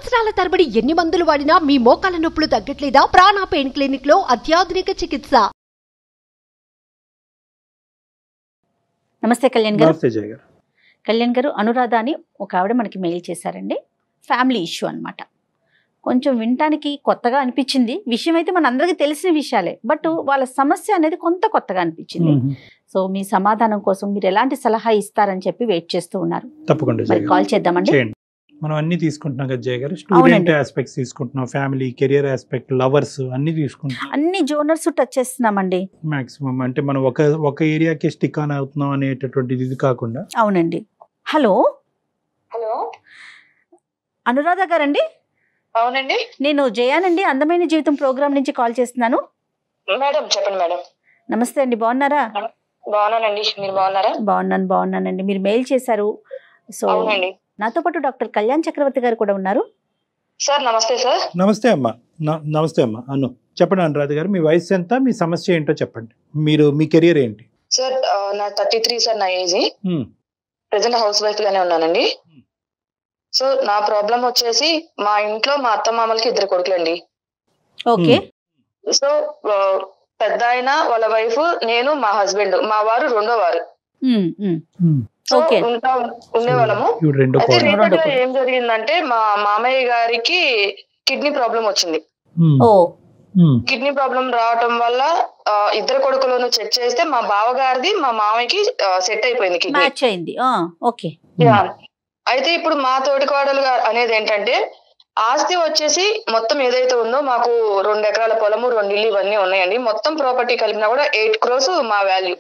సంవత్సరాల తరబడి ఎన్ని మందులు వాడినా మీ మోకాల నొప్పులు తగ్గట్లేదా? ప్రాణ పెయిన్ క్లినిక్ లో అత్యాధునిక చికిత్స. నమస్తే కళ్యాణ్ గారు. నమస్తే జయ గారు. కళ్యాణ్ గారు, అనురాధ అని ఒక ఆవిడ మనకి మెయిల్ చేశారండి. ఫ్యామిలీ ఇష్యూ అన్నమాట. కొంచెం వినటానికి కొత్తగా అనిపించింది. విషయం అయితే మనందరికీ తెలిసిన విషయాలే, బట్ వాళ్ళ సమస్య అనేది కొంత కొత్తగా అనిపించింది. సో మీ సమాధానం కోసం మీరు ఎలాంటి సలహా ఇస్తారని చెప్పి వెయిట్ చేస్తూ ఉన్నారు. తప్పకుండా మరి కాల్ చేద్దామండి. మనం అన్ని తీసుకుంటున్నాం కదా జయ గారు. స్టూడెంట్ ఆస్పెక్ట్స్ తీసుకుంటున్నాం, ఫ్యామిలీ, కెరియర్ ఆస్పెక్ట్, లవర్స్ అన్ని తీసుకుంటున్నాం. అన్ని జోనర్స్ టచ్ చేస్తున్నామండి మాక్సిమం. అంటే మనం ఒక ఏరియాకి స్టిక్ ఆన్ అవుతున్నాం అనేటటువంటిది ఇది కాకుండా. అవునండి. హలో హలో, అనురాధ గారండి? అవునండి. నేను జయానండి, అందమైన జీవితం ప్రోగ్రామ్ నుంచి కాల్ చేస్తున్నాను. మేడం చెప్పండి మేడం. నమస్తే అండి, బాగున్నారా? బాగున్నానండి, మీరు బాగున్నారా? బాగున్నానండి. మీరు మెయిల్ చేశారు. సో అవునండి నాతో పాటు డాక్టర్ కళ్యాణ్ చక్రవర్తి గారు కూడా ఉన్నారు. సార్. నమస్తే సార్. నమస్తే అమ్మా. నమస్తే అమ్మా. అను చెప్పండి అనురాధ గారు, మీ వయసు ఎంత, మీ సమస్య ఏంటో చెప్పండి. మీ కెరియర్ ఏంటి? సార్ నా 33 సార్ నా ఏజ్. ప్రెసెంట్ హౌస్ వైఫ్ గానే ఉన్నానండి. సో నా ప్రాబ్లం వచ్చేసి మా ఇంట్లో మా అత్త మామలకి 2 కొడుకులండి. ఓకే. సో పెద్ద ఆయన వాళ్ళ వైఫ్, నేను, మా హస్బెండ్, మా వారు 2వ వారు. సో ఉండేవాళ్ళము. అయితే రీసెంట్ గా ఏం జరిగిందంటే మా మామయ్య గారికి కిడ్నీ ప్రాబ్లం వచ్చింది. కిడ్నీ ప్రాబ్లం రావటం వల్ల 2 కొడుకులను చెక్ చేస్తే మా బావగారిది మా మామయ్యకి సెట్ అయిపోయింది కిడ్నీ. అయితే ఇప్పుడు మా తోటికోడలు అనేది ఏంటంటే, ఆస్తి వచ్చేసి మొత్తం ఏదైతే ఉందో మాకు 2 ఎకరాల పొలము, 2 ఇల్లు ఇవన్నీ ఉన్నాయండి. మొత్తం ప్రాపర్టీ కలిపినా కూడా 8 crores మా వాల్యూ.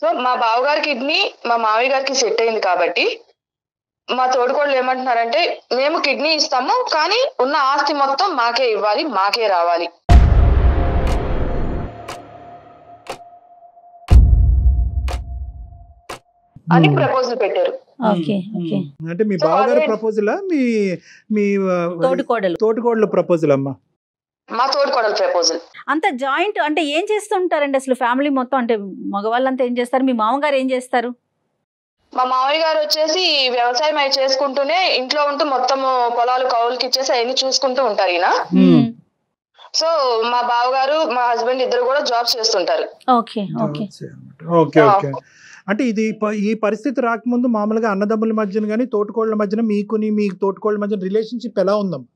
సో మా బావగారి కిడ్నీ మా మామయ్య గారికి సెట్ అయింది కాబట్టి మా తోడుకోడలు ఏమంటున్నారంటే, మేము కిడ్నీ ఇస్తాము కానీ ఉన్న ఆస్తి మొత్తం మాకే ఇవ్వాలి, మాకే రావాలి అని ప్రపోజల్ పెట్టారు. అంటే మీ బావగారి ప్రపోజలా, మీ తోటికోడల ప్రపోజల్ అమ్మా? మా తోటికోడల ప్రపోజల్. అంత జాయింట్ అంటే ఏం చేస్తుంటారండి అసలు ఫ్యామిలీ మొత్తం? అంటే మగవాళ్ళంతా ఏం చేస్తారు? మీ మామగారు ఏం చేస్తారు? మా మామయ్య గారు వచ్చేసి వ్యవసాయం అవి చేసుకుంటూనే ఇంట్లో ఉంటూ మొత్తం పొలాలు కౌలుకి ఇచ్చేసి అవన్నీ చూసుకుంటూ ఉంటారు ఈయన. సో మా బావగారు మా హస్బెండ్ 2 కూడా జాబ్స్ చేస్తుంటారు. అంటే ఈ పరిస్థితి రాకముందు మామూలుగా అన్నదమ్ముల మధ్యన కానీ తోటికోళ్ళ మధ్యన మీ తోటికోళ్ళ మధ్యన రిలేషన్షిప్ ఎలా ఉందమ్మా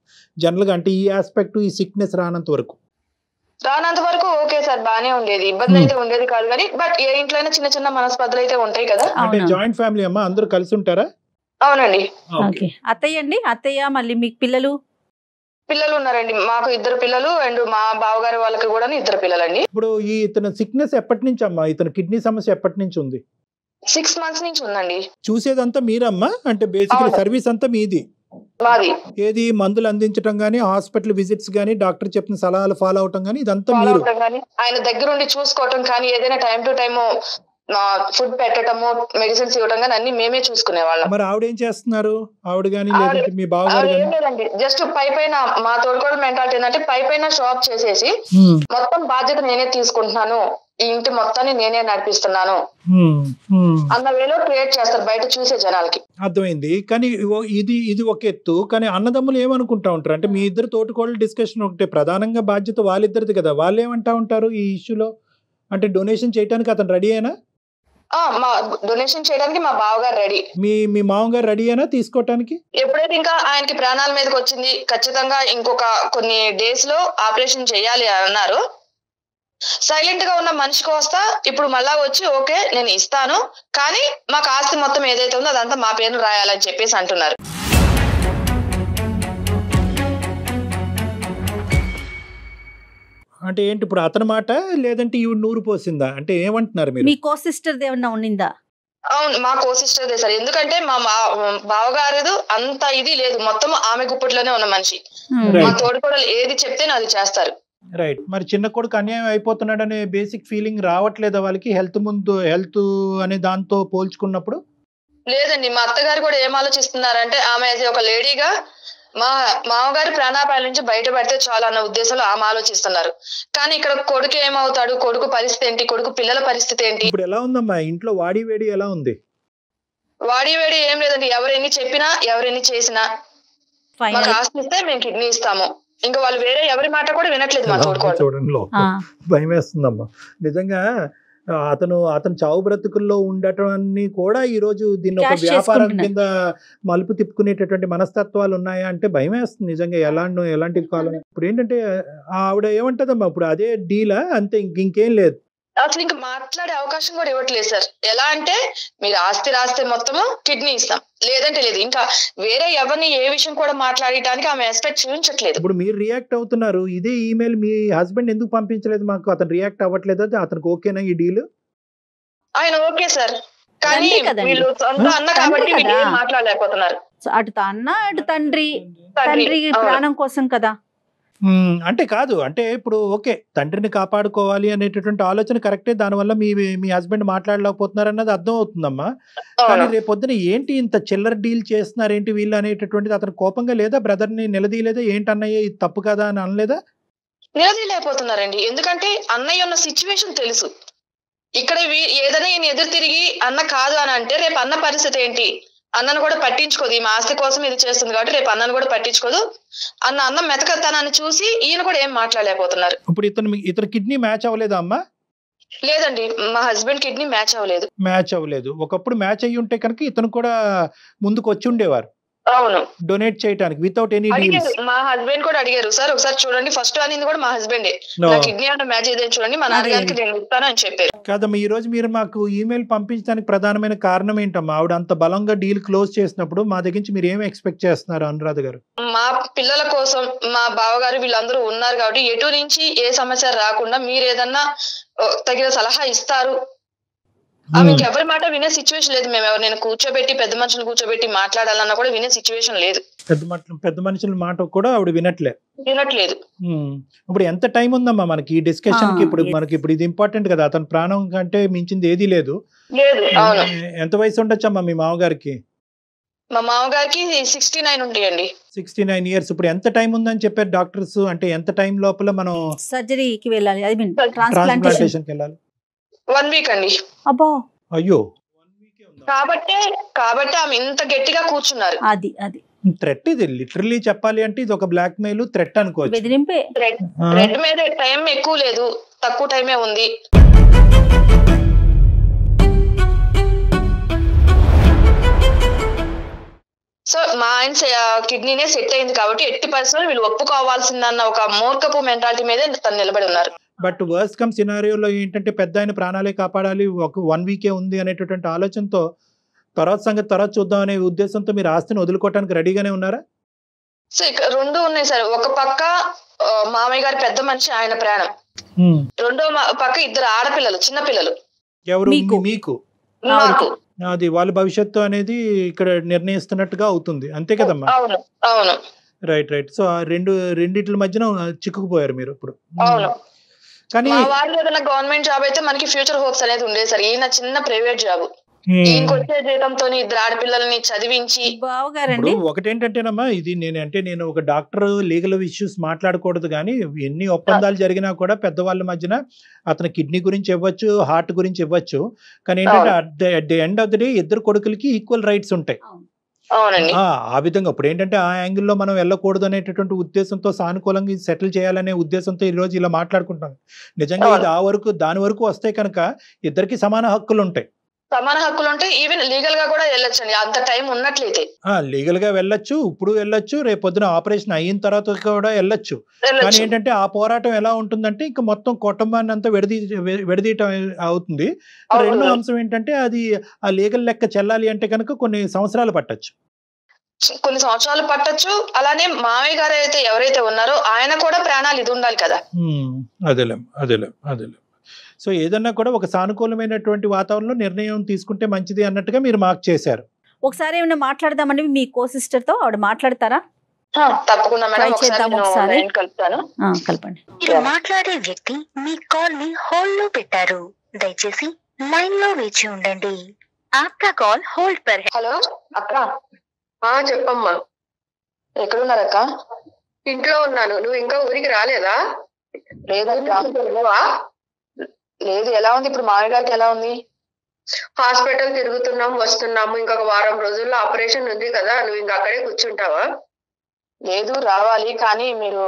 జనరల్ గా? అంటే ఈ ఆస్పెక్ట్, ఈ సిక్నెస్ రానంత వరకు ఓకే సార్, బానే ఉండేది, ఇబ్బంది అయితే ఉండేది కాదు కానీ, బట్ ఏ ఇంట్లో అయినా చిన్న చిన్న మనస్పర్ధలు అయితే ఉంటాయి కదా. అంటే జాయింట్ ఫ్యామిలీ అమ్మా, అందరూ కలిసి ఉంటారా? అవునండి. అత్తయ్య అండి, అత్తయ్య మళ్ళీ మీకు పిల్లలు ఉన్నారండి. మాకు 2 పిల్లలు అండ్ మా బావగారి వాళ్ళకి కూడా 2 పిల్లలండి. ఇప్పుడు ఇతను సిక్నెస్ ఎప్పటి నుంచి అమ్మా? ఇతను కిడ్నీ సమస్య ఎప్పటి నుంచి ఉంది? 6 months నుంచి ఉందండి. చూసేదంతా మీరమ్మా? అంటే బేసికలీ సర్వీస్ అంతా మీది? మాది. ఏది మందులు అందించడం గానీ, హాస్పిటల్ విజిట్స్ గానీ, డాక్టర్ చెప్పిన సలహాలు ఫాలో అవటం గానీ ఇదంతా మీరు? ఆయన దగ్గరుండి చూసుకోవటం కానీ, ఏదైనా టైం టు టైం ఫుడ్ పెట్టడము, మెడిసిన్స్ ఇవ్వడం కానీ అన్ని మేమే చూసుకునే వాళ్ళం. మరి ఆవిడ ఏం చేస్తున్నారు? ఆవిడ గానీ లేదంటే మీ బావగారు? ఏం లేదండి, జస్ట్ పైన మా తోడుకోవడం మెంటాలిటీ ఏంటంటే పైన షాప్ చేసేసి మొత్తం బాధ్యత నేనే తీసుకుంటున్నాను, ఈ ఇంటి మొత్తాన్ని నేనే నడిపిస్తున్నాను అన్న వేలో క్రియేట్ చేస్తారు బయట చూసే జనాలకి. అర్థమైంది. కానీ ఇది ఒక ఎత్తు. కానీ అన్నదమ్ములు ఏమనుకుంటా ఉంటారు అంటే, మీ 2 తోటికోళ్ళ డిస్కషన్ ఒకటే, ప్రధానంగా బాధ్యత వాళ్ళిద్దరిది కదా. వాళ్ళు ఏమంటా ఉంటారు ఈ ఇష్యూలో? అంటే డొనేషన్ చేయడానికి అతను రెడీ అయినా? మా డొనేషన్ చేయడానికి మా బావగారు రెడీ. మీ మామగారు రెడీ అయినా తీసుకోవటానికి? ఎప్పుడైతే ఇంకా ఆయనకి ప్రాణాల మీదకి వచ్చింది, ఖచ్చితంగా ఇంకొక కొన్ని డేస్ లో ఆపరేషన్ చేయాలి అన్నారు. సైలెంట్ గా ఉన్న మనిషికి వస్తా ఇప్పుడు మళ్ళా వచ్చి ఓకే నేను ఇస్తాను కానీ మాకు ఆస్తి మొత్తం ఏదైతే ఉందో అదంతా మా పేరు రాయాలని చెప్పేసి అంటున్నారు. అంటే ఏంటి ఇప్పుడు అతని మాట, లేదంటే ఈవిడ నూరు పోసిందా? అంటే ఏమంటున్నారు మీరు? మీ కో సిస్టర్ ఏమన్నా ఉన్నిందా? అవును, మా కో సిస్టర్ దే సార్. ఎందుకంటే మా బావగారు అంత ఇది లేదు, మొత్తం ఆమె గుప్పట్లోనే ఉన్న మనిషి. మా తోడుకోడలు ఏది చెప్తే అది చేస్తారు. రైట్. మరి చిన్న కొడుకు అన్యాయం అయిపోతున్నాడు అనే బేసిక్ ఫీలింగ్ రావట్లేదా వాళ్ళకి? హెల్త్ అనే దాంతో పోల్చుకున్నప్పుడు? లేదండి, మా అత్తగారు కూడా ఏం ఆలోచిస్తున్నారంటే, ఆమె ఒక లేడీగా మా మామగారి ప్రాణాపాయాల నుంచి బయటపడితే చాలా అన్న ఉద్దేశంలో ఆమె ఆలోచిస్తున్నారు. కానీ ఇక్కడ కొడుకు ఏమవుతాడు, కొడుకు పరిస్థితి ఏంటి, కొడుకు పిల్లల పరిస్థితి ఏంటి? ఇప్పుడు ఎలా ఉందమ్మా ఇంట్లో వాడి వేడి ఎలా ఉంది? వాడి వేడి ఏం లేదండి, ఎవరెన్ని చెప్పినా ఎవరెన్ని చేసినా మాకు ఆస్తి ఇస్తే మేము కిడ్నీ ఇస్తాము. ఇంకా వాళ్ళు వేరే ఎవరి మాట కూడా వినట్లేదు మా తోడుకోవాలి. చూడండి భయం వేస్తుందమ్మా నిజంగా. అతను చావు బ్రతుకుల్లో ఉండటాన్ని కూడా ఈ రోజు దీన్ని ఒక వ్యాపారం కింద మలుపు తిప్పుకునేటటువంటి మనస్తత్వాలు ఉన్నాయా అంటే భయం వేస్తుంది నిజంగా. ఎలాంటి కాలం ఇప్పుడు ఏంటంటే ఆవిడ ఏమంటదమ్మా ఇప్పుడు అదే డీలా అంతే ఇంకేం లేదు. అసలు ఇంకా మాట్లాడే అవకాశం కూడా ఇవ్వట్లేదు సార్. ఎలా అంటే మీరు ఆస్తి రాస్తే మొత్తము కిడ్నీ ఇస్తాం, లేదంటే లేదు. ఇంకా వేరే ఎవరిని ఏ విషయం కూడా మాట్లాడటానికి ఆమె ఎక్స్పెక్ట్ చూపించట్లేదు. ఇప్పుడు మీరు రియాక్ట్ అవుతున్నారు, ఇదే ఈమెయిల్ మీ హస్బెండ్ ఎందుకు పంపించలేదు మాకు? అతను రియాక్ట్ అవ్వట్లేదు, అతనికి ఓకేనా ఈ డీల్? ఆయన ఓకే సార్, కానీ వీళ్ళు సొంత అన్న కాబట్టి వీళ్ళు ఏం మాట్లాడలేకపోతున్నారు. అటు అన్న అటు తండ్రి ప్రాణం కోసం కదా. అంటే కాదు అంటే ఇప్పుడు ఓకే తండ్రిని కాపాడుకోవాలి అనేటటువంటి ఆలోచన కరెక్టే, దానివల్ల మీ హస్బెండ్ మాట్లాడలేకపోతున్నారు అన్నది అర్థం అవుతుందమ్మా. కానీ రేపొద్దున ఏంటి ఇంత చిల్లర డీల్ చేస్తున్నారు ఏంటి వీళ్ళు అనేటటువంటిది అతను కోపంగా లేదా? బ్రదర్ ని నిలదీయలేదా? ఏంటన్నయ్య ఇది తప్పు కదా అని అనలేదా? నిలదీయలేకపోతున్నారండి, ఎందుకంటే అన్నయ్య ఉన్న సిచ్యువేషన్ తెలుసు. ఇక్కడ ఏదైనా ఈయన ఎదురు తిరిగి అన్న కాదు అని అంటే రేపు అన్న పరిస్థితి ఏంటి? అన్నను కూడా పట్టించుకోదు, ఈ ఆస్తి కోసం ఇది చేస్తుంది కాబట్టి రేపు అన్నను కూడా పట్టించుకోదు. అన్న మెతకతనాన్ని చూసి ఈయన కూడా ఏం మాట్లాడలేకపోతున్నారు. ఇప్పుడు ఇతను కిడ్నీ మ్యాచ్ అవ్వలేదా అమ్మా? లేదండి, మా హస్బెండ్ కిడ్నీ మ్యాచ్ అవ్వలేదు. ఒకప్పుడు మ్యాచ్ అయ్యి ఉంటే కనుక ఇతను కూడా ముందుకు వచ్చి ఉండేవారు. అవును, డొనేట్ చేయడానికి వితౌట్ ఎనీ డీల్స్. మా హస్బెండ్ కూడా అడిగారు, సార్ ఒకసారి చూడండి, ఫస్ట్ అనేది కూడా మా హస్బెండే, కిడ్నీ అంటే మ్యాచ్ అయితే చూడండి మా నాన్నగారికి నేను ఇస్తాను అని చెప్పారు. కాదమ్మా, ఈ రోజు మీరు మాకు ఈమెయిల్ పంపించడానికి ప్రధానమైన కారణం ఏంటమ్మా? ఆవిడ అంత బలంగా డీల్ క్లోజ్ చేసినప్పుడు మా దగ్గర నుంచి మీరు ఏమి ఎక్స్పెక్ట్ చేస్తున్నారు అనురాధ గారు? మా పిల్లల కోసం మా బావగారు వీళ్ళందరూ ఉన్నారు కాబట్టి ఎటు నుంచి ఏ సమస్య రాకుండా మీరు ఏదన్నా తగిన సలహా ఇస్తారు. ఆమెకి ఎవరి మాట వినే సిచ్యువేషన్ లేదు. మేము ఎవరినైనా కూర్చోబెట్టి పెద్ద మనుషులు కూర్చోబెట్టి మాట్లాడాలన్నా కూడా వినే సిచ్యువేషన్ లేదు. పెద్ద మనుషుల మాట కూడా ఆవిడ వినట్లేదు. ఇప్పుడు ఎంత టైం ఉందమ్మా మనకి ఈ డిస్కషన్ కి? ఇప్పుడు ఇది ఇంపార్టెంట్ కదా, అతని ప్రాణం కంటే మించింది ఏది లేదు. ఎంత వయసు ఉండొచ్చమ్మా మీ మామగారికి? మా మామగారికి 69 ఉంటాయండి. 69 years. ఇప్పుడు ఎంత టైం ఉందని చెప్పారు డాక్టర్స్? అంటే ఎంత టైం లోపల మనం సర్జరీకి వెళ్ళాలి, ట్రాన్స్ప్లాంటేషన్ కి వెళ్ళాలి? 1 week అండి. అబ్బో, అయ్యో. కాబట్టి ఆమె ఇంత గట్టిగా కూర్చున్నారు. అది థ్రెట్. ఇది లిటరల్లీ చెప్పాలి అంటే ఇది ఒక బ్లాక్ మెయిల్, థ్రెట్ అనుకోవచ్చు. బెదిరింపే. థ్రెట్ మీద టైం ఎక్కువ లేదు, తక్కువ టైమే ఉంది. సో మా ఆయన కిడ్నీనే సెట్ అయింది కాబట్టి ఎట్టి పరిస్థితుల్లో వీళ్ళు ఒప్పుకోవాల్సిందన్న ఒక మూర్ఖపు మెంటాలిటీ మీదే తను నిలబడి ఉన్నారు. బట్ వర్స్ట్ కమ్ సినారియోలో ఏంటంటే పెద్ద ఆయన ప్రాణాలే కాపాడాలి, ఒక 1 week ఉంది అనేటటువంటి ఆలోచనతో తర్వాత సంగతి తర్వాత చూద్దాం అనే ఉద్దేశంతో మీరు ఆస్తిని వదులుకోవడానికి రెడీగానే ఉన్నారా? సో ఇక్కడ 2 ఉన్నాయి సార్. ఒక పక్క మామయ్య గారి పెద్ద మనిషి, ఆయన ప్రాణం. రెండో పక్క 2 ఆడపిల్లలు, చిన్న పిల్లలు. ఎవరు? మీకు. అది వాళ్ళ భవిష్యత్తు అనేది ఇక్కడ నిర్ణయిస్తున్నట్టుగా అవుతుంది, అంతే కదమ్మా? అవును. రైట్. సో రెండిట్ల మధ్యన చిక్కుకుపోయారు మీరు ఇప్పుడు. అవును. కానీ వాళ్ళు ఏదైనా గవర్నమెంట్ జాబ్ అయితే మనకి ఫ్యూచర్ హోప్స్ అనేది ఉండేది సార్. ఈయన చిన్న ప్రైవేట్ జాబ్, ఈయనకొచ్చే జీతంతో 2 ఆడపిల్లల్ని చదివించి. ఒకటేంటంటేనమ్మా, ఇది నేను ఒక డాక్టర్, లీగల్ ఇష్యూస్ మాట్లాడకూడదు కానీ ఎన్ని ఒప్పందాలు జరిగినా కూడా పెద్దవాళ్ళ మధ్యన అతను కిడ్నీ గురించి ఇవ్వచ్చు, హార్ట్ గురించి ఇవ్వచ్చు, కానీ ఏంటంటే at the end of the day 2 కొడుకులకి ఈక్వల్ రైట్స్ ఉంటాయి. ఆ విధంగా ఇప్పుడు ఏంటంటే ఆ యాంగిల్లో మనం వెళ్ళకూడదు అనేటటువంటి ఉద్దేశంతో, సానుకూలంగా సెటిల్ చేయాలనే ఉద్దేశంతో ఈ రోజు ఇలా మాట్లాడుకుంటాం. నిజంగా ఇది దాని వరకు వస్తే కనుక ఇద్దరికి సమాన హక్కులు ఉంటాయి. ఈవెన్ లీగల్ గా కూడా వెళ్ళొచ్చండి, అంత టైం ఉన్నట్లయితే. లీగల్ గా వెళ్ళొచ్చు, ఇప్పుడు వెళ్ళొచ్చు, రేపు పొద్దున ఆపరేషన్ అయిన తర్వాత కూడా వెళ్ళొచ్చు. కానీ ఏంటంటే ఆ పోరాటం ఎలా ఉంటుందంటే ఇంకా మొత్తం కుటుంబాన్ని అంతా విడదీయటం అవుతుంది. రెండో అంశం ఏంటంటే అది ఆ లీగల్ లెక్క చెల్లాలి అంటే కనుక కొన్ని సంవత్సరాలు పట్టొచ్చు. అలానే మామయ్య గారు అయితే ఎవరైతే ఉన్నారో ఆయన కూడా ప్రాణాలు ఇది ఉండాలి కదా. అదేలేం. సో ఏదన్నా కూడా ఒక సానుకూలమైనటువంటి వాతావరణంలో నిర్ణయం తీసుకుంటే మంచిది అన్నట్టుగా మీరు మార్క్ చేశారు. ఒకసారి ఏమైనా మాట్లాడదామండి మీ కో సిస్టర్ తో, ఆవిడ మాట్లాడతారా? తప్పకుండా మేడం, ఒకసారి కలపండి. మాట్లాడే వ్యక్తి మీ కాల్ ని హోల్డ్ లో పెట్టారు, దయచేసి లైన్ లో వేచి ఉండండి. ఆప్కా కాల్ హోల్డ్ పర్. హలో అక్క. చెప్పమ్మా. ఎక్కడున్నారక్క? ఇంట్లో ఉన్నాను. నువ్వు ఇంకా ఊరికి రాలేదా? లేదు. ఎలా ఉంది ఇప్పుడు? మామయ్య గారికి ఎలా ఉంది? హాస్పిటల్ తిరుగుతున్నాం, వస్తున్నాము. ఇంకొక వారం రోజుల్లో ఆపరేషన్ ఉంది కదా, నువ్వు ఇంకా అక్కడే కూర్చుంటావా? లేదు రావాలి, కానీ మీరు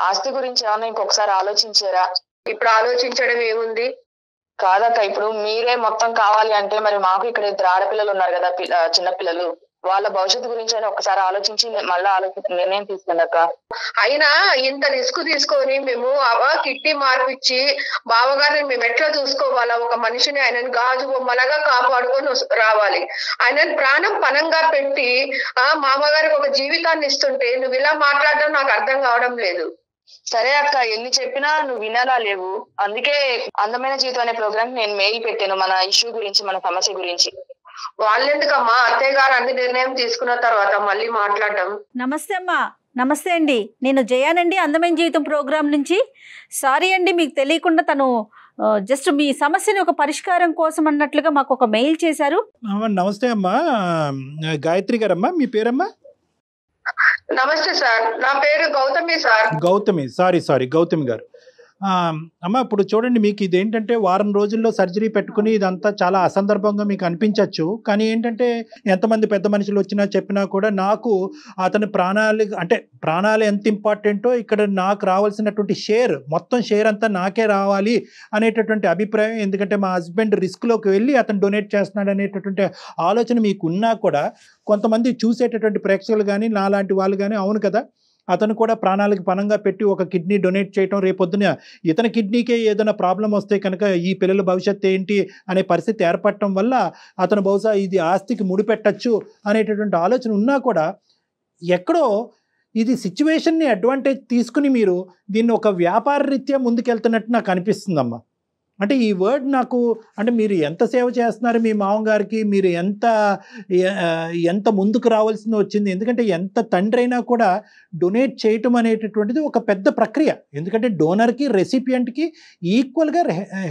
ఆస్తి గురించి ఏమన్నా ఇంకొకసారి ఆలోచించారా? ఇప్పుడు ఆలోచించడం ఏముంది కాదక్క, ఇప్పుడు మీరే మొత్తం కావాలి అంటే మరి మాకు ఇక్కడ 2 ఆడపిల్లలు ఉన్నారు కదా, చిన్నపిల్లలు, వాళ్ళ భవిష్యత్తు గురించి అని ఒకసారి ఆలోచించి మళ్ళీ నిర్ణయం తీసుకున్నాక. అయినా ఇంత రిస్క్ తీసుకొని మేము కిడ్నీ మార్పిచ్చి బావగారిని మేము ఎట్లా చూసుకోవాలా? ఒక మనిషిని ఆయనని గాజు బొమ్మలాగా కాపాడుకొని రావాలి. ఆయనని ప్రాణం పణంగా పెట్టి మామగారికి ఒక జీవితాన్ని ఇస్తుంటే నువ్వు ఇలా మాట్లాడడం నాకు అర్థం కావడం లేదు. సరే అక్క, ఎన్ని చెప్పినా నువ్వు వినాలా లేవు. అందుకే అందమైన జీవితం అనే ప్రోగ్రామ్ నేను మెయిల్ పెట్టాను మన ఇష్యూ గురించి, మన సమస్య గురించి. వాళ్ళెందుకమ్మా అత్తయ్య గారు అన్ని నిర్ణయం తీసుకున్న తర్వాత మళ్ళీ మాట్లాడడం. నమస్తే అమ్మా. నమస్తే అండి, నేను జయానండి, అందమైన జీవితం ప్రోగ్రాం నుంచి. సారీ అండి, మీకు తెలియకుండా తను జస్ట్ మీ సమస్యని ఒక పరిష్కారం కోసం అన్నట్లుగా మాకు ఒక మెయిల్ చేశారు. నమస్తే అమ్మా, గాయత్రి గారమ్మా, మీ పేరమ్మా? నమస్తే సార్, నా పేరు గౌతమి సార్. గౌతమి, సారీ గౌతమి గారు. అమ్మ ఇప్పుడు చూడండి, మీకు ఇదేంటంటే వారం రోజుల్లో సర్జరీ పెట్టుకుని ఇదంతా చాలా అసందర్భంగా మీకు అనిపించవచ్చు. కానీ ఏంటంటే ఎంతమంది పెద్ద మనుషులు వచ్చినా చెప్పినా కూడా నాకు అతని ప్రాణాలు ఎంత ఇంపార్టెంటో ఇక్కడ నాకు రావాల్సినటువంటి మొత్తం షేర్ అంతా నాకే రావాలి అనేటటువంటి అభిప్రాయం. ఎందుకంటే మా హస్బెండ్ రిస్క్లోకి వెళ్ళి అతను డొనేట్ చేస్తున్నాడు అనేటటువంటి ఆలోచన మీకు ఉన్నా కూడా కొంతమంది చూసేటటువంటి ప్రేక్షకులు కానీ నాలాంటి వాళ్ళు కానీ అవును కదా, అతను కూడా ప్రాణాలకు పణంగా పెట్టి ఒక కిడ్నీ డొనేట్ చేయటం, రేపొద్దున ఇతని కిడ్నీకే ఏదైనా ప్రాబ్లం వస్తే కనుక ఈ పిల్లల భవిష్యత్తు ఏంటి అనే పరిస్థితి ఏర్పడటం వల్ల అతను బహుశా ఇది ఆస్తికి ముడిపెట్టచ్చు అనేటటువంటి ఆలోచన ఉన్నా కూడా ఎక్కడో ఇది సిచ్యువేషన్ని అడ్వాంటేజ్ తీసుకుని మీరు దీన్ని ఒక వ్యాపార రీత్యా ముందుకెళ్తున్నట్టు నాకు అనిపిస్తుందమ్మా. అంటే ఈ వర్డ్ నాకు అంటే మీరు ఎంత సేవ చేస్తున్నారు మీ మామగారికి, మీరు ఎంత ముందుకు రావాల్సింది వచ్చింది. ఎందుకంటే ఎంత తండ్రి అయినా కూడా డొనేట్ చేయటం అనేటటువంటిది ఒక పెద్ద ప్రక్రియ. ఎందుకంటే డోనర్కి రెసిపియంట్కి ఈక్వల్గా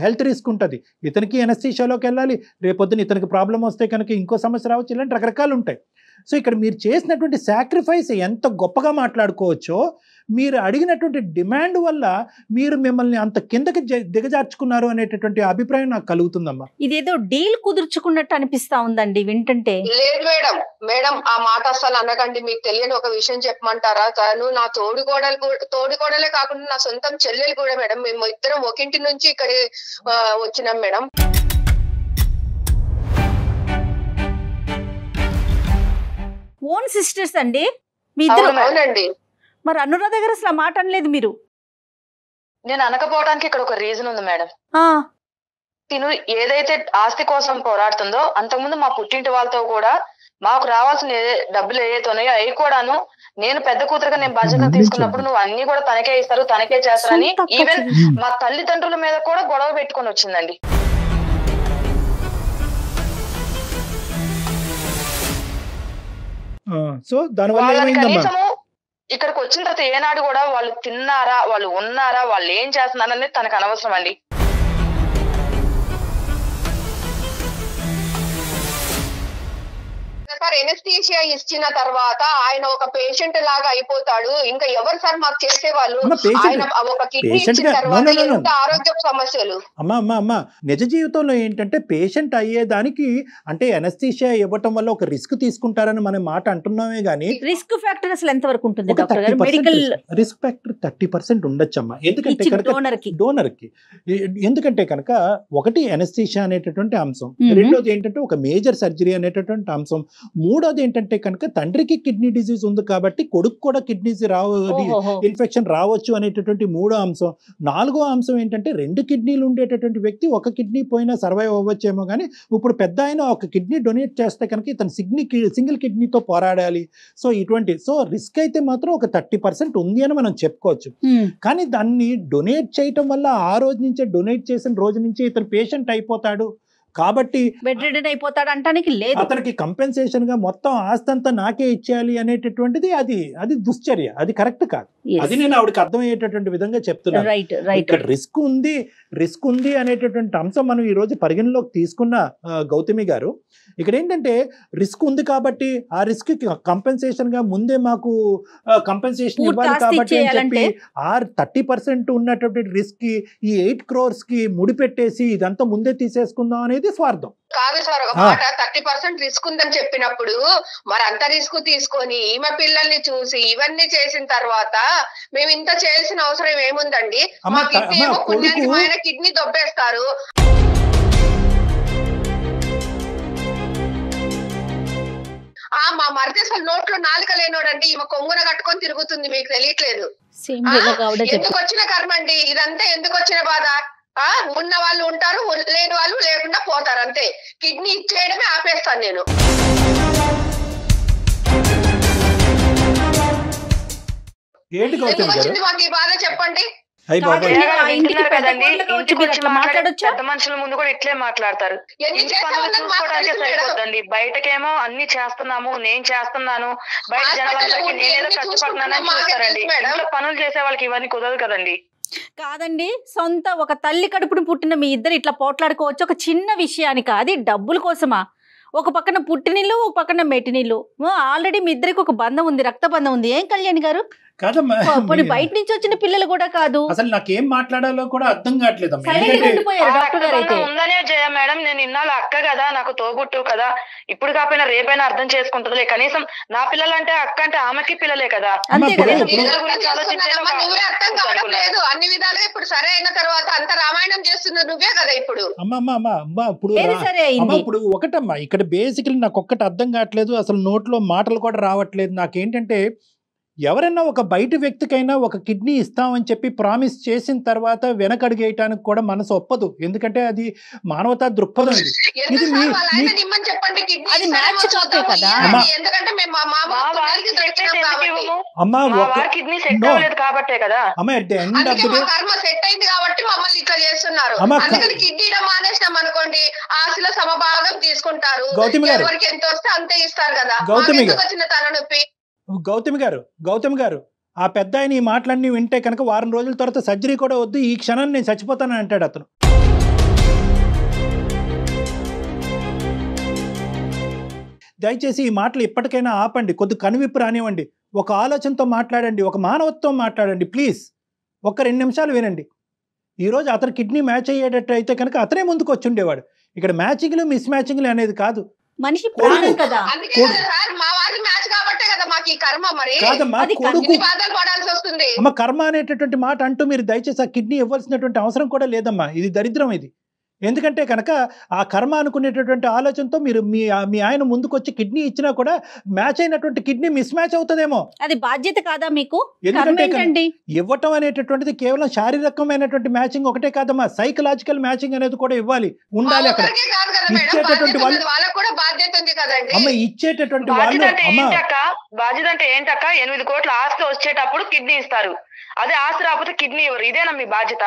హెల్త్ రిస్క్ ఉంటుంది. ఇతనికి ఎనస్థీషియాలోకి వెళ్ళాలి, రేపొద్దున ఇతనికి ప్రాబ్లం వస్తే కనుక ఇంకో సమస్య రావచ్చు, ఇలాంటి రకరకాలు ఉంటాయి. సో ఇక్కడ మీరు చేసినటువంటి సాక్రిఫైస్ ఎంత గొప్పగా మాట్లాడుకోవచ్చో, మీరు అడిగినటువంటి డిమాండ్ వల్ల మీరు మిమ్మల్ని అంత కిందకి దిగజార్చుకున్నారు అనేటటువంటి అభిప్రాయం నాకు కలుగుతుందమ్మా. ఇదేదో డీల్ కుదుర్చుకున్నట్టు అనిపిస్తా ఉందండి వింటుంటే. లేదు మేడం ఆ మాట అసలు అనకండి. మీకు తెలియని ఒక విషయం చెప్పమంటారా? తను నా తోడుకోడలే కాకుండా నా సొంతం చెల్లెలు కూడా మేడం. మేము ఇద్దరం ఒకింటి నుంచి ఇక్కడ వచ్చినాం మేడం. ఓన్ సిస్టర్స్ అండి మీ ఇద్దరు? అవునండి. మరి అనురాధ దగ్గర అసలు మాట అనలేదు మీరు? నేను అనకపోవడానికి ఇక్కడ ఒక రీజన్ ఉంది మేడం. తిను ఏదైతే ఆస్తి కోసం పోరాడుతుందో అంతకుముందు మా పుట్టింటి వాళ్ళతో కూడా మాకు రావాల్సిన డబ్బులు ఏదైతున్నాయో అవి కూడాను నేను పెద్ద కూతురుగా నేను బాధ్యత తీసుకున్నప్పుడు నువ్వు అన్ని కూడా తనకే ఇస్తారు, తనకే చేస్తారని ఈవెన్ మా తల్లిదండ్రుల మీద కూడా గొడవ పెట్టుకొని వచ్చిందండి. సో దానివల్ల ఇక్కడికి వచ్చిన తర్వాత ఏనాడు కూడా వాళ్ళు తిన్నారా, వాళ్ళు ఉన్నారా, వాళ్ళు ఏం చేస్తున్నారు అనేది తనకు అనవసరం అండి. సార్ ఎనస్థీషియా ఇచ్చిన తర్వాత ఆయన ఒక పేషెంట్ లాగా అయిపోతాడు. ఇంకా ఎవరు సార్ మాకు చేసేవాళ్ళు? ఆయన ఒక కిడ్నీ ఇచ్చిన తర్వాత ఎంత ఆరోగ్య సమస్యలు. అమ్మా నిజ జీవితంలో ఏంటంటే పేషెంట్ అయ్యేదానికి అంటే ఎనస్థీషియా ఇవ్వటం వల్ల ఒక రిస్క్ తీసుకుంటారని మనం మాట అంటున్నామే గానీ రిస్క్ ఫ్యాక్టర్ అసలు ఎంత వరకు ఉంటుంది డాక్టర్ గారు? Medical risk factor 30% ఉండొచ్చమ్మా. ఎందుకంటే డోనర్కి ఎందుకంటే కనుక ఒకటి ఎనస్థీషియా అనేటటువంటి అంశం, రెండోది ఏంటంటే ఒక మేజర్ సర్జరీ అనేటటువంటి అంశం, మూడోది ఏంటంటే కనుక తండ్రికి కిడ్నీ డిసీజ్ ఉంది కాబట్టి కొడుకు కూడా కిడ్నీస్ ఇన్ఫెక్షన్ రావచ్చు అనేటటువంటి మూడో అంశం. నాలుగో అంశం ఏంటంటే 2 కిడ్నీలు ఉండేటటువంటి వ్యక్తి ఒక కిడ్నీ పోయినా సర్వైవ్ అవ్వచ్చేమో కానీ ఇప్పుడు పెద్ద ఆయన ఒక కిడ్నీ డొనేట్ చేస్తే కనుక ఇతను సింగిల్ కిడ్నీతో పోరాడాలి. సో రిస్క్ అయితే మాత్రం ఒక 30% ఉంది అని మనం చెప్పుకోవచ్చు. కానీ దాన్ని డొనేట్ చేయటం వల్ల ఆ రోజు నుంచే డొనేట్ చేసిన రోజు నుంచే ఇతను పేషెంట్ అయిపోతాడు కాబట్టి బెడ్ రిడెన్ అయిపోతాడు అంటానికి లేదు. అతనికి కంపెన్సేషన్ గా మొత్తం ఆస్తి అంతా నాకే ఇచ్చేయాలి అనేటటువంటిది అది దుశ్చర్య, అది కరెక్ట్ కాదు. అది నేను ఆవిడకి అర్థమయ్యేటటువంటి విధంగా చెప్తున్నాను. ఇక్కడ రిస్క్ ఉంది అనేటటువంటి అంశం మనం ఈ రోజు పరిగణలోకి తీసుకున్న గౌతమి గారు, ఇక్కడ ఏంటంటే రిస్క్ ఉంది కాబట్టి ఆ రిస్క్ కంపెన్సేషన్ గా ముందే మాకు కంపెన్సేషన్ ఇవ్వాలి కాబట్టి అని చెప్పి 30% ఉన్నటువంటి రిస్క్ కి ఈ 8 crores కి ముడిపెట్టేసి ఇదంతా ముందే తీసేసుకుందాం అనేది అనేది స్వార్థం. కాదు సార్, ఒక మాట 30% రిస్క్ ఉందని చెప్పినప్పుడు మరి అంత రిస్క్ తీసుకొని ఈమె పిల్లల్ని చూసి ఇవన్నీ చేసిన తర్వాత మేము ఇంత చేయాల్సిన అవసరం ఏముందండి? మా కిడ్నీ ఏమో పుణ్యానికి మా ఆయన కిడ్నీ దొబ్బేస్తారు. మా మరిది అసలు నోట్లో నాలుక లేనోడండి, ఈమె కొంగున కట్టుకొని తిరుగుతుంది, మీకు తెలియట్లేదు. ఎందుకు వచ్చిన కర్మ అండి ఇదంతా? ఎందుకు వచ్చిన బాధ? ఉన్న వాళ్ళు ఉంటారు, లేని వాళ్ళు లేకుండా పోతారు, అంతే. కిడ్నీ ఇచ్చేయడమే ఆపేస్తాను నేను. ఎందుకు వచ్చింది మాకు ఈ బాధ చెప్పండి. పెద్ద మనుషుల ముందు కూడా ఇట్లే మాట్లాడతారు. సరిపోద్దండి, బయటకేమో అన్ని చేస్తున్నాము, నేను చేస్తున్నాను, బయట జనాలందరికీ నేనేదో కష్టపడుతున్నానని చూస్తారండి. ఇంట్లో పనులు చేసే వాళ్ళకి ఇవన్నీ కుదరదు కదండి. కాదండి, సొంత ఒక తల్లి కడుపును పుట్టిన మీ ఇద్దరు ఇట్లా పోట్లాడుకోవచ్చు ఒక చిన్న విషయానికి? అది డబ్బుల కోసమా? ఒక పక్కన పుట్టినీళ్ళు, ఒక పక్కన మెట్టినీళ్ళు. ఆల్రెడీ మీ ఇద్దరికి ఒక బంధం ఉంది, రక్త బంధం ఉంది. ఏం కళ్యాణ్ గారు, బయట నుంచి వచ్చిన పిల్లలు కూడా కాదు. అసలు నాకేం మాట్లాడాలో కూడా అర్థం కావట్లేదు. ఉందనే జయ మేడం, నేను ఇన్నాళ్ళు అక్క కదా, నాకు తోబుట్టు కదా, ఇప్పుడు కాకపోయినా రేపైనా అర్థం చేసుకుంటుందిలే. కనీసం నా పిల్లలంటే అక్క అంటే ఆమెకి పిల్లలే కదా. అంతే కదా. నువ్వే అర్థం కావడం లేదు అన్ని విధాలుగా. ఇప్పుడు సరే అయిన తర్వాత అంత రామాయణం చేస్తున్నారు నువ్వే కదా ఇప్పుడు. ఇప్పుడు ఒకటమ్మా, ఇక్కడ బేసికలీ నాకు ఒక్కటి అర్థం కావట్లేదు. అసలు నోట్లో మాటలు కూడా రావట్లేదు. నాకేంటంటే ఎవరైనా ఒక బయట వ్యక్తికైనా ఒక కిడ్నీ ఇస్తామని చెప్పి ప్రామిస్ చేసిన తర్వాత వెనకడుగేయటానికి కూడా మనసు ఒప్పదు. ఎందుకంటే అది మానవతా దృక్పథం. ఇది గౌతమి గారు ఆ పెద్ద ఆయన ఈ మాటలన్నీ వింటే కనుక వారం రోజుల తర్వాత సర్జరీ కూడా వద్దు, ఈ క్షణాన్ని నేను చచ్చిపోతానని అంటాడు అతను. దయచేసి ఈ మాటలు ఇప్పటికైనా ఆపండి, కొద్ది కనువిప్పు రానివ్వండి, ఒక ఆలోచనతో మాట్లాడండి, ఒక మానవత్వం మాట్లాడండి ప్లీజ్. ఒక్క 2 నిమిషాలు వినండి. ఈరోజు అతను కిడ్నీ మ్యాచ్ అయ్యేటట్టు అయితే కనుక అతనే ముందుకు వచ్చి ఉండేవాడు. ఇక్కడ మ్యాచింగ్లు మిస్ మ్యాచింగ్లు అనేది కాదు. మనిషి ప్రాణం కదా. అమ్మ కర్మ అనేటటువంటి మాట అంటూ మీరు దయచేసి ఆ కిడ్నీ ఇవ్వాల్సినటువంటి అవసరం కూడా లేదమ్మా. ఇది దరిద్రం ఇది. ఎందుకంటే కనుక ఆ కర్మ అనుకునేటటువంటి ఆలోచనతో మీరు మీ ఆయన ముందుకు వచ్చి కిడ్నీ ఇచ్చినా కూడా మ్యాచ్ అయినటువంటి కిడ్నీ మిస్ మ్యాచ్ అవుతుందేమో. అది బాధ్యత కాదా మీకు? ఎందుకంటే ఇవ్వటం అనేటటువంటిది కేవలం శారీరకమైనటువంటి మ్యాచింగ్ ఒకటే కాదమ్మా, సైకలాజికల్ మ్యాచింగ్ అనేది కూడా ఇవ్వాలి, ఉండాలి. అక్కడ ఇచ్చేటటువంటి వాళ్ళు అమ్మ ఇచ్చేటటువంటి వాళ్ళు బాధ్యత అంటే ఏంటక్క? 8 కోట్ల ఆస్తి వచ్చేటప్పుడు కిడ్నీ ఇస్తారు, అదే ఆస్తి రాకపోతే కిడ్నీ ఇవ్వరు. ఇదేనా మీ బాధ్యత?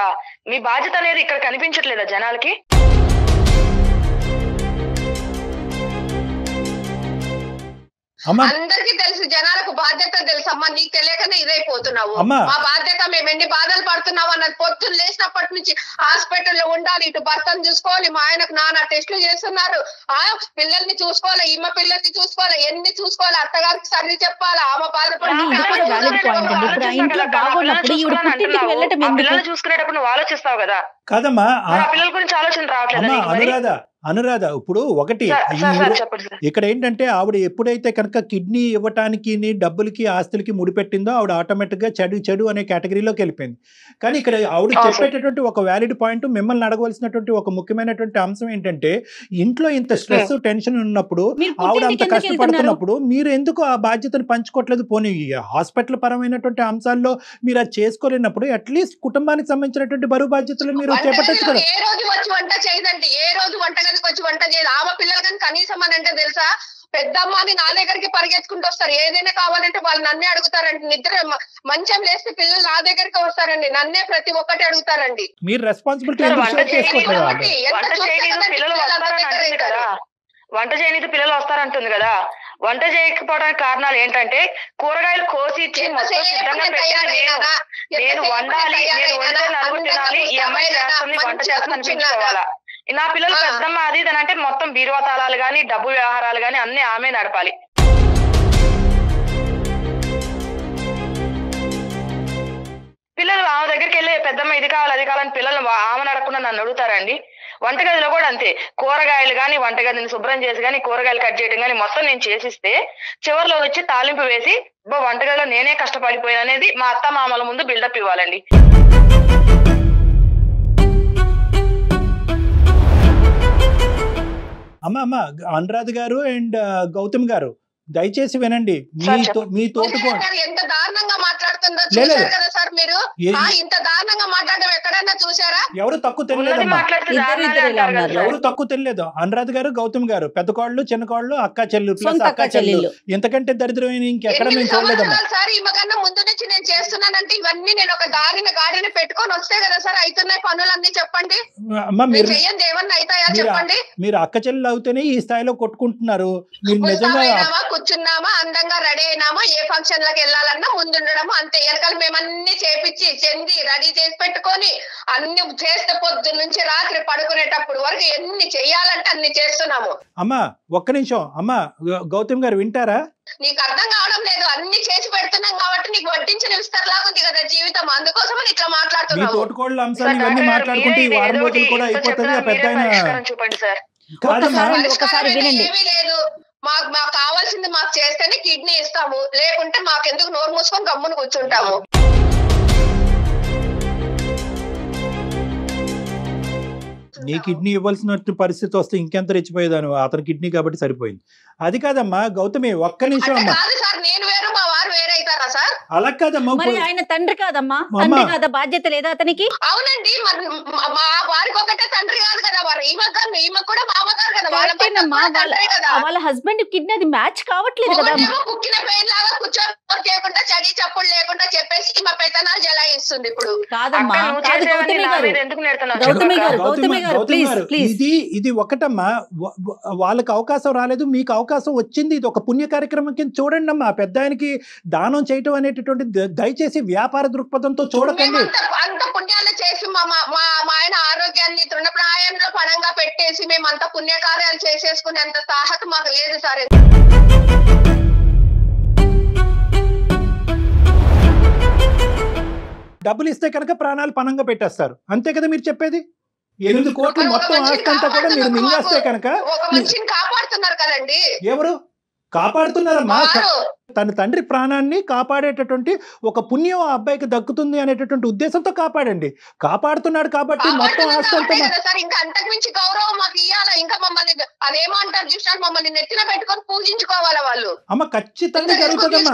మీ బాధ్యత అనేది ఇక్కడ కనిపించట్లేదా జనాలకి? అందరికీ తెలుసు, జనాలకు బాధ్యత తెలుసు అమ్మా. నీకు తెలియకనే ఇదైపోతున్నావు. మా బాధ్యత, మేము ఎన్ని బాధలు పడుతున్నావు అన్నది పొద్దున్న లేచినప్పటి నుంచి హాస్పిటల్లో ఉండాలి, ఇటు భర్తను చూసుకోవాలి, మా ఆయనకు నానా టెస్టులు చేస్తున్నారు, పిల్లల్ని చూసుకోవాలి, ఈమె పిల్లల్ని చూసుకోవాలి, ఎన్ని చూసుకోవాలి, అత్తగారికి సర్ది చెప్పాలి, ఆమె పిల్లల్ని చూసుకునేటప్పుడు నువ్వు ఆలోచిస్తావు కదా. కాదమ్మా, పిల్లల గురించి ఆలోచన రావట్లేదు. అనురాధ ఇప్పుడు ఒకటి ఇక్కడ ఏంటంటే ఆవిడ ఎప్పుడైతే కనుక కిడ్నీ ఇవ్వటానికి డబ్బులకి ఆస్తులకి ముడిపెట్టిందో ఆవిడ ఆటోమేటిక్ గా చెడు అనే కేటగిరీలోకి వెళ్ళిపోయింది. కానీ ఇక్కడ ఆవిడ చెప్పేటటువంటి ఒక వ్యాలిడ్ పాయింట్, మిమ్మల్ని అడగవలసినటువంటి ఒక ముఖ్యమైనటువంటి అంశం ఏంటంటే, ఇంట్లో ఇంత స్ట్రెస్ టెన్షన్ ఉన్నప్పుడు, ఆవిడ అంత కష్టపడుతున్నప్పుడు మీరు ఎందుకు ఆ బాధ్యతను పంచుకోవట్లేదు? పోనీ హాస్పిటల్ పరమైనటువంటి అంశాల్లో మీరు అది చేసుకోలేనప్పుడు అట్లీస్ట్ కుటుంబానికి సంబంధించినటువంటి బరువు బాధ్యతలు మీరు చేపట్టచ్చు కదా. ఏ రోజు వచ్చి వంట చేయదండి, ఏ రోజు వంటగదికి వచ్చి వంట చేయదు. ఆమె పిల్లలు కానీ కనీసం అని అంటే తెలుసా, పెద్దమ్మని నా దగ్గరికి పరిగెత్తుకుంటూ వస్తారు. ఏదైనా కావాలంటే వాళ్ళు నన్నే అడుగుతారండి. నిద్ర మంచం లేస్తే పిల్లలు నా దగ్గరికి వస్తారండి, నన్నే ప్రతి ఒక్కటి అడుగుతారండి. మీరు రెస్పాన్సిబిలిటీ వంట చేయనీకి పిల్లలు వస్తారంటుంది కదా. వంట చేయకపోవడానికి కారణాలు ఏంటంటే, కూరగాయలు కోసి ఇచ్చి మొత్తం సిద్ధంగా పెట్టాను నేను వండాలి, నేను వంటే నలుగురు తినాలి, ఈ అమ్మాయి చేస్తుంది వంట చేస్తుంది అనిపించుకోవాలా. నా పిల్లలు పెద్దమ్మ అది ఇది అంటే మొత్తం బీరువా తాళాలు గాని డబ్బు వ్యవహారాలు గాని అన్ని ఆమె నడపాలి. పిల్లలు ఆమె దగ్గరికి వెళ్ళి పెద్దమ్మ ఇది కావాలి అది కావాలని పిల్లలు ఆమె నడకుండా నన్ను అడుగుతారండి. వంటగదిలో కూడా అంతే, కూరగాయలు కానీ వంటగదిని శుభ్రం చేసి కానీ కూరగాయలు కట్ చేయడం కానీ మొత్తం నేను చేసిస్తే చివరిలో వచ్చి తాలింపు వేసి వంటగదిలో నేనే కష్టపడిపోయాను అనేది మా అత్త మామల ముందు బిల్డప్ ఇవ్వాలండి. అమ్మ అనురాధ గారు అండ్ గౌతమ్ గారు దయచేసి వినండి. మీ తోటికోడలు ఎంత దారుణంగా మాట్లాడుతుందో చూశారు కదా సార్ మీరు. ఇంత దారుణంగా మాట్లాడడం ఎక్కడైనా చూసారా? ఎవరు తక్కువ తెలియలేదమ్మా, ఎవరు తక్కువ తెలియలేదు. అనురాధ గారు గౌతమ్ గారు పెద్ద కోళ్ళు చిన్న కోళ్ళు అక్క చెల్లు ప్లస్ అక్క చెల్లెలు, ఎంతకంటే దరిద్రమైన ఇంకెక్కడ మేము చూడలేదమ్మా. సార్ ఈమెకన్నా ముందు నుంచి నేను చేస్తున్నానంటే ఇవన్నీ నేను ఒక గాడిన పెట్టుకొని వస్తే కదా సార్ అవుతున్నాయి పనులన్నీ. చెప్పండి అమ్మా, మీరు చెయ్యండి ఏమన్నా అవుతాయా చెప్పండి. మీరు అక్క చెల్లెలు అవుతేనే ఈ స్థాయిలో కొట్టుకుంటున్నారు. మీరు నిజంగా కూర్చున్నామా, అందంగా రెడీ అయినామా, ఏ ఫంక్షన్ లకు వెళ్ళాలన్నా ముందుండడము అంతే. వెనకాల మేమన్నీ చేపించి చెంది రెడీ చేసి పెట్టుకొని అన్ని చేస్తే పొద్దు నుంచి రాత్రి పడుకునేటప్పుడు వరకు ఎన్ని చెయ్యాలంటే అన్ని చేస్తున్నాము. అమ్మా ఒక్క నిమిషం అమ్మా, గౌతమ్ గారు వింటారా? నీకు అర్థం కావడం లేదు, అన్ని చేసి పెడుతున్నాం కాబట్టి నీకు వడ్డించిన విస్తరలాగా ఉంది కదా జీవితం, అందుకోసమని ఇట్లా మాట్లాడుతున్నాము. తోటకోళ్ళ అంశాలు ఇవన్నీ మాట్లాడుకుంటే ఈ వారం రోజులు కూడా అయిపోతుంది. పెద్ద చూపండి సార్, ఏమీ లేదు. మాకు కావాల్సింది మాకు చేస్తేనే కిడ్నీ ఇస్తాము, లేకుంటే మాకెందుకు నోరు మూసుకొని గమ్మున కూర్చుంటాము. నీ కిడ్నీ ఇవ్వాల్సిన పరిస్థితి వస్తే ఇంకెంత రెచ్చిపోయేదాను, అతని కిడ్నీ కాబట్టి సరిపోయింది. అది కాదమ్మా గౌతమి, ఒక్క నిమిషం అమ్మా. కాదు సార్, నేను వేరు మా వారు వేరే అవుతారా సార్? అలా కాదమ్మా, ఆయన తండ్రి కాదమ్మా, తండ్రి కాదా, బాధ్యత లేదా అతనికి? అవునండి, మా వారికి ఒకటే తండ్రి కాదు కదా, వారు ఈమె కూడా మామగారు కదా, వాళ్ళ హస్బెండ్ కిడ్నీ అది మ్యాచ్ కావట్లేదు కదా. కుక్కిన పెయిన్ లాగా కూర్చొని చేయకుండా చడి చప్పుడు లేకుండా చెప్పేసి మా పెత్తనాలు జలాయిస్తుంది ఇప్పుడు. కాదమ్మా, ఇది ఒకటమ్మా, వాళ్ళకి అవకాశం రాలేదు, మీకు అవకాశం వచ్చింది. ఇది ఒక పుణ్య కార్యక్రమం కింద చూడండి అమ్మా. పెద్ద ఆయనకి దానం చేయటం అనేటటువంటి దయచేసి వ్యాపార దృక్పథంతో చూడకండి. అంత పుణ్యాలు చేసి మా ఆయన ఆరోగ్యాన్ని తృణప్రాయంలో పణంగా పెట్టేసి మేము అంత పుణ్యకార్యాలు చేసేసుకునేంత సాహసం మాకు లేదు సార్. డబ్బులు ఇస్తే కనుక ప్రాణాలు పణంగా పెట్టేస్తారు, అంతే కదా మీరు చెప్పేది? 8 కోట్లు మొత్తం ఆస్తంతా కూడా మీరు మింగేస్తే కనుక కాపాడుతున్నారు కదండి. ఎవరు కాపాడుతున్నారమ్మా? తన తండ్రి ప్రాణాన్ని కాపాడేటటువంటి ఒక పుణ్యం ఆ అబ్బాయికి దక్కుతుంది అనేటటువంటి ఉద్దేశంతో కాపాడండి. కాపాడుతున్నాడు కాబట్టి మొత్తం ఆస్తంతా ఇంకా అంతకుమించి గౌరవం మాకు ఇవ్వాలి. ఇంకా మమ్మల్ని అదేమంటారు చూసారు, మమ్మల్ని నెత్తిన పెట్టుకొని పూజించుకోవాలి వాళ్ళు. అమ్మ ఖచ్చితంగా జరుగుతుందమ్మా,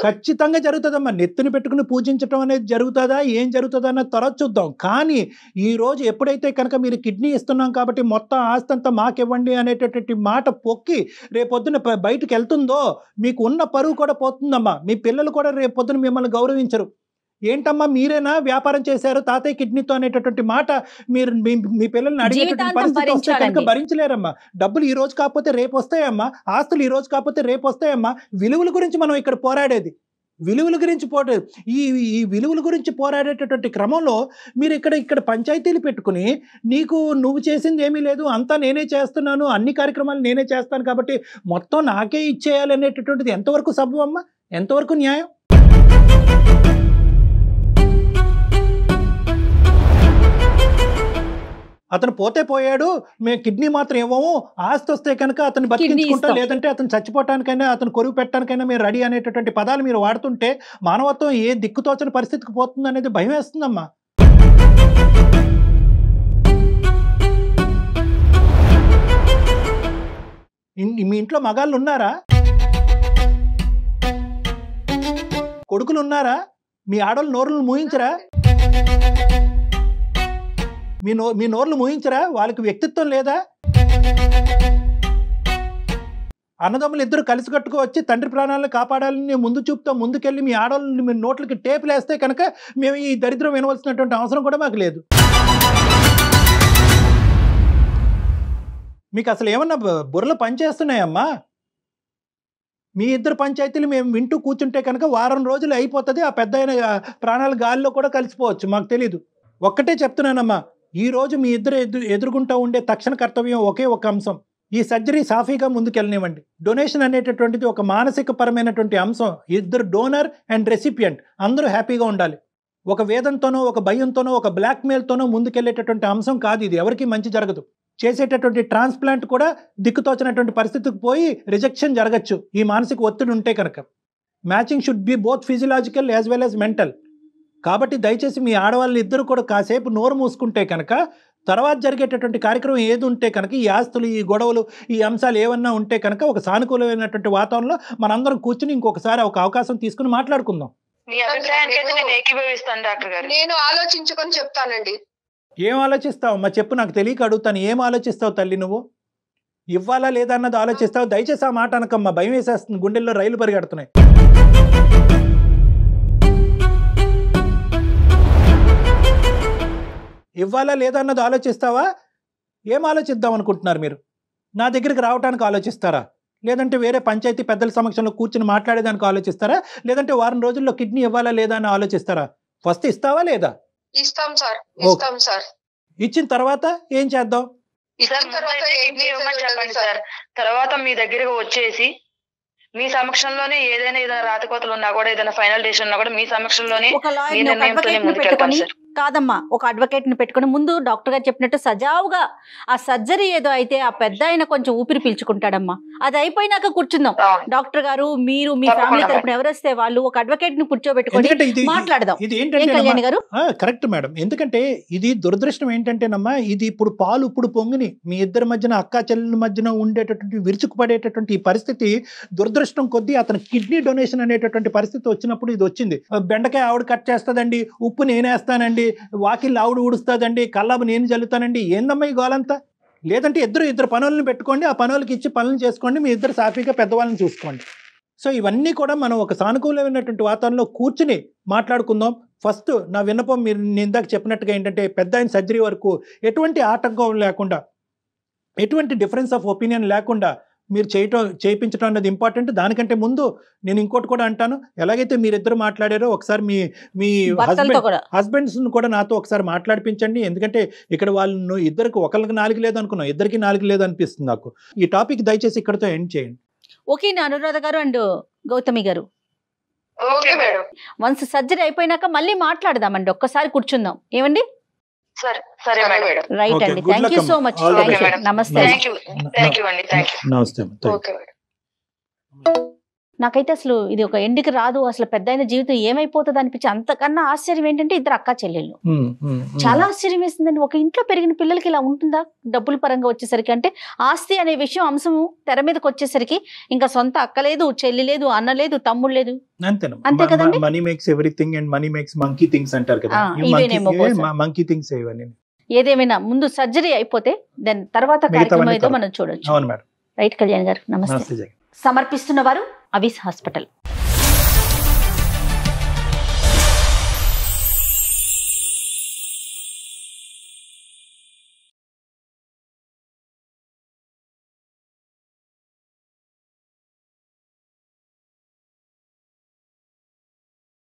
ఖచ్చితంగా జరుగుతుందమ్మా. నెత్తిన పెట్టుకుని పూజించడం అనేది జరుగుతుందా, ఏం జరుగుతుందా అన్నది తర్వాత చూద్దాం. కానీ ఈ రోజు ఎప్పుడైతే కనుక మీరు కిడ్నీ ఇస్తున్నాం కాబట్టి మొత్తం ఆస్తంతా మాకివ్వండి అనేటటువంటి మాట పొక్కి రేపొద్దున బయటకు వెళ్తుందో మీకు ఉన్న పరువు కూడా పోతుందమ్మా. మీ పిల్లలు కూడా రేపు పొద్దున మిమ్మల్ని గౌరవించరు. ఏంటమ్మా మీరేనా వ్యాపారం చేశారు తాతయ్య కిడ్నీతో అనేటటువంటి మాట మీరు మీ పిల్లల్ని అడిగేటటువంటి పరిస్థితి వస్తే కనుక భరించలేరమ్మా. డబ్బులు ఈ రోజు కాకపోతే రేపు వస్తాయమ్మా, ఆస్తులు ఈ రోజు కాకపోతే రేపు వస్తాయమ్మా. విలువల గురించి మనం ఇక్కడ పోరాడేది, విలువల గురించి ఈ విలువల గురించి పోరాడేటటువంటి క్రమంలో మీరు ఇక్కడ పంచాయతీలు పెట్టుకుని నువ్వు చేసింది ఏమీ లేదు, అంతా నేనే చేస్తున్నాను, అన్ని కార్యక్రమాలు నేనే చేస్తాను కాబట్టి మొత్తం నాకే ఇచ్చేయాలి అనేటటువంటిది ఎంతవరకు సబబు అమ్మా, ఎంతవరకు న్యాయం? అతను పోతే పోయాడు, మేము కిడ్నీ మాత్రం ఇవ్వము, ఆస్తి వస్తే కనుక అతను బతికించుకుంటా, లేదంటే అతను చచ్చిపోవటానికైనా అతను కొరువు పెట్టడానికైనా మేము రెడీ అనేటటువంటి పదాలు మీరు వాడుతుంటే మానవత్వం ఏ దిక్కుతోచని పరిస్థితికి పోతుంది అనేది భయం వేస్తుందమ్మా. మీ ఇంట్లో మగాళ్ళు ఉన్నారా, కొడుకులు ఉన్నారా? మీ ఆడవాళ్ళు నోరులు మూయించరా? మీ నోర్లు మూయించరా? వాళ్ళకి వ్యక్తిత్వం లేదా? అన్నదమ్ములు ఇద్దరు కలిసి కట్టుకోవచ్చి తండ్రి ప్రాణాలను కాపాడాలని ముందు చూపుతో ముందుకెళ్ళి మీ ఆడవాళ్ళని మీ నోట్లకి టేపులు వేస్తే కనుక మేము ఈ దరిద్రం వినవలసినటువంటి అవసరం కూడా మాకు లేదు. మీకు అసలు ఏమన్నా బుర్రలు పనిచేస్తున్నాయమ్మా? మీ ఇద్దరు పంచాయతీలు మేము వింటూ కూర్చుంటే కనుక వారం రోజులు అయిపోతుంది, ఆ పెద్ద ప్రాణాల గాలిలో కూడా కలిసిపోవచ్చు, మాకు తెలీదు. ఒక్కటే చెప్తున్నానమ్మా, ఈ రోజు మీ ఇద్దరు ఎదుర్కొంటూ ఉండే తక్షణ కర్తవ్యం ఒకే ఒక అంశం, ఈ సర్జరీ సాఫీగా ముందుకెళ్ళనివ్వండి. డొనేషన్ అనేటటువంటిది ఒక మానసిక పరమైనటువంటి అంశం. ఇద్దరు డోనర్ అండ్ రెసిపియంట్ అందరూ హ్యాపీగా ఉండాలి. ఒక వేదంతోనో ఒక భయంతోనో ఒక బ్లాక్మెయిల్తోనో ముందుకెళ్ళేటటువంటి అంశం కాదు ఇది. ఎవరికి మంచి జరగదు. చేసేటటువంటి ట్రాన్స్ప్లాంట్ కూడా దిక్కుతోచినటువంటి పరిస్థితికి పోయి రిజెక్షన్ జరగచ్చు ఈ మానసిక ఒత్తిడి ఉంటే కనుక. Matching should be both physiological as well as mental. కాబట్టి దయచేసి మీ ఆడవాళ్ళు ఇద్దరు కూడా కాసేపు నోరు మూసుకుంటే కనుక తర్వాత జరిగేటటువంటి కార్యక్రమం ఏది ఉంటే కనుక ఈ ఆస్తులు ఈ గొడవలు ఈ అంశాలు ఏమన్నా ఉంటే కనుక ఒక సానుకూలమైనటువంటి వాతావరణంలో మనందరం కూర్చుని ఇంకొకసారి ఒక అవకాశం తీసుకుని మాట్లాడుకుందాం. నేను ఆలోచించుకొని చెప్తానండి. ఏం ఆలోచిస్తావు మా చెప్పు, నాకు తెలియక అడుగుతాను. ఏం ఆలోచిస్తావు తల్లి నువ్వు? ఇవ్వాలా లేదా అన్నది ఆలోచిస్తావు. దయచేసి ఆ మాట అనకమ్మా, భయం వేసేస్తుంది, గుండెల్లో రైలు పరిగెడుతున్నాయి. ఇవ్వాలా లేదా అన్నది ఆలోచిస్తావా? ఏం ఆలోచిద్దాం అనుకుంటున్నారు మీరు? నా దగ్గరికి రావడానికి ఆలోచిస్తారా? లేదంటే వేరే పంచాయతీ పెద్దల సమక్షంలో కూర్చుని మాట్లాడేదానికి ఆలోచిస్తారా? లేదంటే వారం రోజుల్లో కిడ్నీ ఇవ్వాలా లేదా అని ఆలోచిస్తారా? ఫస్ట్ ఇస్తావా లేదా? ఇస్తాం సార్, ఇస్తాం సార్. ఇచ్చిన తర్వాత ఏం చేద్దాం? చెప్పండి సార్. తర్వాత మీ దగ్గరకు వచ్చేసి మీ సమక్షంలోనే ఏదైనా రాతకోతలు ఉన్నా కూడా ఏదైనా ఫైనల్ డెసిషన్ ఉన్నా కూడా మీ సమక్షంలోనే కాదమ్మా, ఒక అడ్వకేట్ ని పెట్టుకుని ముందు డాక్టర్ గారు చెప్పినట్టు సజావుగా ఆ సర్జరీ ఏదో అయితే ఆ పెద్ద ఆయన కొంచెం ఊపిరి పీల్చుకుంటాడమ్మా. అది అయిపోయినాక కూర్చుందాం. డాక్టర్ గారు మీరు మీ ఫ్యామిలీ తరపున ఎవరు వస్తే వాళ్ళు ఒక అడ్వకేట్ ని కూర్చోబెట్టుకుని మాట్లాడదాం. కళ్యాణి గారు కరెక్ట్ మేడం. ఎందుకంటే ఇది దురదృష్టం ఏంటంటేనమ్మా, ఇది ఇప్పుడు పాలు ఇప్పుడు పొంగిని మీ ఇద్దరి మధ్యన అక్కా చెల్లెల మధ్యన ఉండేటటువంటి విరుచుకుపడేటటువంటి ఈ పరిస్థితి దురదృష్టం కొద్దీ అతను కిడ్నీ డొనేషన్ అనేటటువంటి పరిస్థితి వచ్చినప్పుడు ఇది వచ్చింది. బెండకాయ ఆవిడ కట్ చేస్తుందండి, ఉప్పు నేనేస్తానండి, వాకిళ్ళు ఆవిడ ఊడుస్తుందండి, కల్లాబు నేను జల్లుతానండి. ఏందమ్మా ఈ గోలంతా? లేదంటే ఇద్దరు పనులను పెట్టుకోండి, ఆ పనులకి ఇచ్చి పనులు చేసుకోండి, మీ ఇద్దరు సాఫీగా పెద్దవాళ్ళని చూసుకోండి. సో ఇవన్నీ కూడా మనం ఒక సానుకూలమైనటువంటి వాతావరణంలో కూర్చుని మాట్లాడుకుందాం. ఫస్ట్ నా విన్నపం మీరు ఇందాక చెప్పినట్టుగా ఏంటంటే పెద్ద ఆయన సర్జరీ వరకు ఎటువంటి ఆటంకం లేకుండా, ఎటువంటి డిఫరెన్స్ ఆఫ్ ఒపీనియన్ లేకుండా మీరు చేయించడం అన్నది ఇంపార్టెంట్. దానికంటే ముందు నేను ఇంకోటి కూడా అంటాను, ఎలాగైతే మీరిద్దరు మాట్లాడారో ఒకసారి మీ హస్బెండ్స్ కూడా నాతో ఒకసారి మాట్లాడిపించండి. ఎందుకంటే ఇక్కడ వాళ్ళు ఇద్దరికి ఒకరికి 4 లేదు అనుకున్నాం, ఇద్దరికి 4 లేదు అనిపిస్తుంది నాకు. ఈ టాపిక్ దయచేసి ఇక్కడతో ఎండ్ చేయండి. ఓకే అనురాధ గారు అండ్ గౌతమి గారు, వన్స్ సర్జరీ అయిపోయినాక మళ్ళీ మాట్లాడదామండి, ఒక్కసారి కూర్చుందాం. ఏమండి? రైట్ అండి, థ్యాంక్ యూ సో మచ్. నమస్తే. నాకైతే అసలు ఇది ఒక ఎండికి రాదు, అసలు పెద్ద అయిన జీవితం ఏమైపోతుంది అనిపించి అంతకన్నా ఆశ్చర్యం ఏంటంటే ఇద్దరు అక్కా చెల్లెళ్ళు. చాలా ఆశ్చర్యం వేసిందండి. ఒక ఇంట్లో పెరిగిన పిల్లలకి ఇలా ఉంటుందా? డబ్బుల పరంగా వచ్చేసరికి అంటే ఆస్తి అనే విషయం అంశము తెర మీదకి వచ్చేసరికి ఇంకా సొంత అక్క లేదు, చెల్లి లేదు, అన్న లేదు, తమ్ముడు లేదు, అంతే కదండి. Money makes everything and money makes monkey things అంటారు కదా, మంకీ థింగ్స్ ఇవన్నీ. ఏదేమైనా ముందు సర్జరీ అయిపోతే దాని తర్వాత కార్యక్రమం ఏదో మనం చూడొచ్చు. రైట్ కళ్యాణ్ గారు, నమస్తే. సమర్పిస్తున్న వారు అవిస్ హాస్పిటల్.